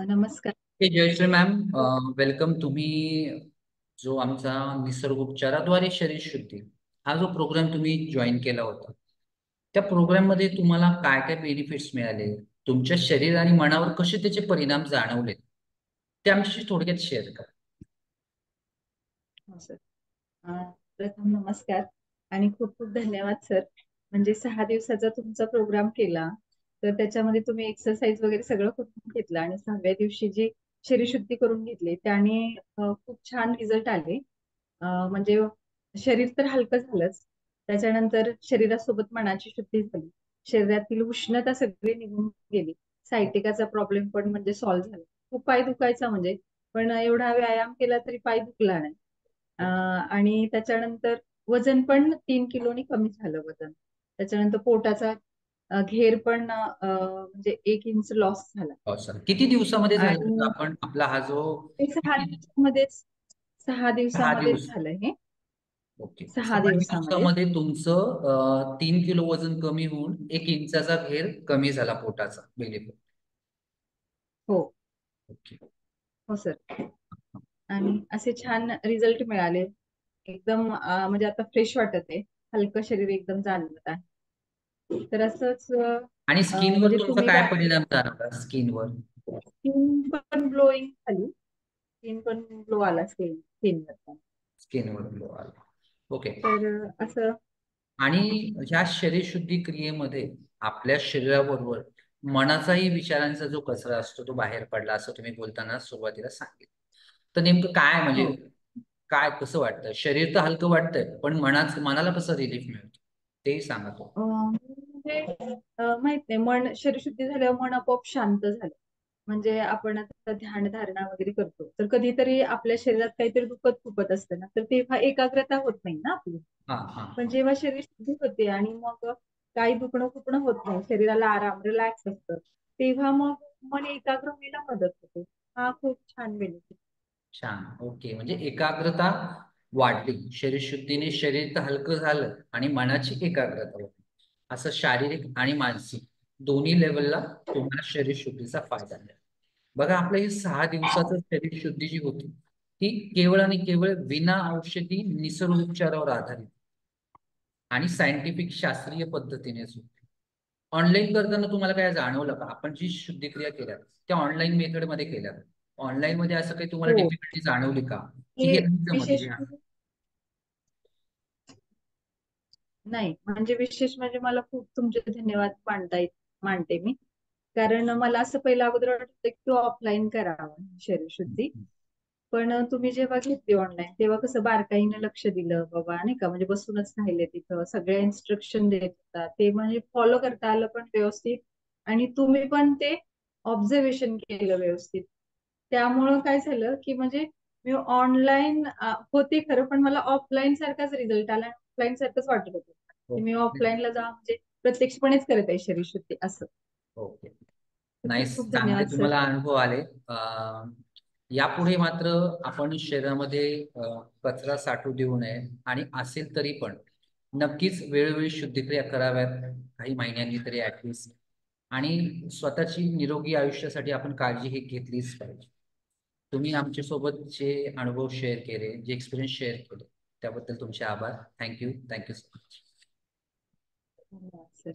नमस्कार. Jayashree ma'am, welcome. तुम्ही जो आमचा निसर्गोपचाराद्वारे शरीर शुद्धी हा जो प्रोग्राम तुम्ही जॉईन केला होता, त्या प्रोग्राम मध्ये तुम्हाला काय काय बेनिफिट्स मिळाले, तुमच्या शरीर आणि मनावर कसे त्याचे परिणाम जाणवले, ते आमच्याशी थोडक्यात शेअर करा. हो सर. अ, प्रथम नमस्कार आणि खूप खूप धन्यवाद सर. म्हणजे 6 दिवसाचा तुमचा प्रोग्राम केला, तर त्याच्यामध्ये तुम्ही एक्सरसाइज वगैरे सगळं करून घेतलं आणि 6व्या दिवशी जी शरीरशुद्धी करून घेतली त्याने खूप छान रिझल्ट आले. म्हणजे शरीर तर हलकं झालंच, त्याच्यानंतर शरीरासोबत मनाची शुद्धी झाली, शरीरातील उष्णता सगळी निघून गेली, सायटिकाचा प्रॉब्लेम पण म्हणजे सॉल्व्ह झाला. खूप पाय दुखायचा म्हणजे, पण एवढा व्यायाम केला तरी पाय दुखला नाही. आणि त्याच्यानंतर वजन पण 3 किलोनी कमी झालं वजन. त्याच्यानंतर पोटाचा घेर पण म्हणजे 1 इंच लॉस झाला. हो सर, किती दिवसामध्ये झालं होतं? आणि आपण आपला हा जो ते सहा किती दिवसामध्येच सहा 6 दिवस. दिवसामध्येच झालं हे. ओके, सहा 6 दिवसामध्ये दिवसामध्येच तुमचं 3 किलो वजन कमी होऊन 1 इंचाचा घेर कमी झाला पोटाचा बेली. हो. ओके. हो सर. आणि असे छान रिझल्ट मिळाले. एकदम म्हणजे आता फ्रेश वाटत आहे, हलकं शरीर एकदम जाणवत आहे. तर असंच आणि स्किनवर म्हणजे तुमचा तुम्ही काय परिणाम जाणवला स्किनवर? स्किन पण ग्लोईंग झाली. स्किन पण ग्लो आला स्किनवर पण. स्किनवर ग्लो आला. ओके. तर असं आणि ह्या शरीर शुद्धी क्रियेमध्ये आपल्या शरीराबरोबर मनाचाही विचारांचा जो कचरा असतो तो बाहेर पडला, असं तुम्ही बोलताना सुरुवातीला सांगितलं. तर नेमकं काय म्हणजे हो. काय कसं वाटतं? शरीर तर हलकं वाटतंय, पण मनाला कसं रिलीफ मिळतं तेही सांगा तो. म्हणजे माहित नाही, मन शरीरशुद्धी झाल्यावर मन आपोआप शांत झालं. म्हणजे आपण आता ध्यान धारणा वगैरे करतो, तर कधीतरी आपल्या शरीरात काहीतरी दुखत खुपत असतं ना, तर तेव्हा एकाग्रता होत नाही ना आपली. हा हा. पण जेव्हा शरीर शुद्धी होते आणि मग काही दुखणं खुपणं होत नाही, शरीराला आराम रिलॅक्स असतं, तेव्हा मग मन एकाग्र व्हायला मदत होते. हा खूप छान बेनिफिट. छान. ओके, म्हणजे एकाग्रता वाढली, शरीर शुद्धीने शरीर तर हलकं झालं आणि मनाची एकाग्रता वाढली. असं शारीरिक आणि मानसिक दोन्ही लेवलला तुम्हाला शरीर शुद्धीचा फायदा मिळाला. बघा, आपलं हे 6 दिवसाचं शरीर शुद्धी जी होती ती केवळ आणि केवळ विना औषधी निसर्गोपचारावर आधारित आणि सायंटिफिक शास्त्रीय पद्धतीनेच होती. ऑनलाईन करताना तुम्हाला काय जाणवलं का? आपण जी शुद्धी क्रिया केल्या त्या ऑनलाईन मेथड मध्ये केल्या, ऑनलाईन मध्ये असं काही तुम्हाला हो. डिफिकल्टी जाणवली का, की हे हे नाही जमत विशेष हे? नाही, म्हणजे विशेष म्हणजे मला खूप तुमचे धन्यवाद मानते मी. कारण मला असं पहिलं अगोदर वाटत होतं की ऑफलाईन करावं शरीरशुद्धी. पण तुम्ही जेव्हा घेतली ऑनलाईन तेव्हा कसं बारकाईनं लक्ष दिलं बाबा, नाही का, म्हणजे बसूनच राहिले तिथं, सगळे इन्स्ट्रक्शन देत होता, ते म्हणजे फॉलो करता आलं पण व्यवस्थित. आणि तुम्ही पण ते ऑब्झर्वेशन केलं व्यवस्थित. त्यामुळं काय झालं की म्हणजे मी ऑनलाईन होते खरं, पण मला ऑफलाईन सारखाच रिझल्ट आला, ऑफलाईन सारखंच वाटत होतं की मी ओके. ऑफलाईनला जा म्हणजे प्रत्यक्षपणेच करत आहे शरीरशुद्धी असं. ओके. तर खूप नाईस, खूप चांगले धन्यवाद सर. तुम्हाला अनुभव आले. यापुढे मात्र आपण शरीरामध्ये कचरा साठू देऊ नये आणि असेल तरी पण नक्कीच वेळोवेळी शुद्धिक्रिया कराव्यात, काही महिन्यांनी तरी ऍटलिस्ट. आणि स्वतःची निरोगी आयुष्यासाठी आपण काळजी ही घेतलीच पाहिजे. तुम्ही आमच्या सोबत जे अनुभव शेअर केले, जे एक्सपिरियन्स शेअर केले, त्याबद्दल तुमचे आभार. Thank you, thank you so much. धन्यवाद सर.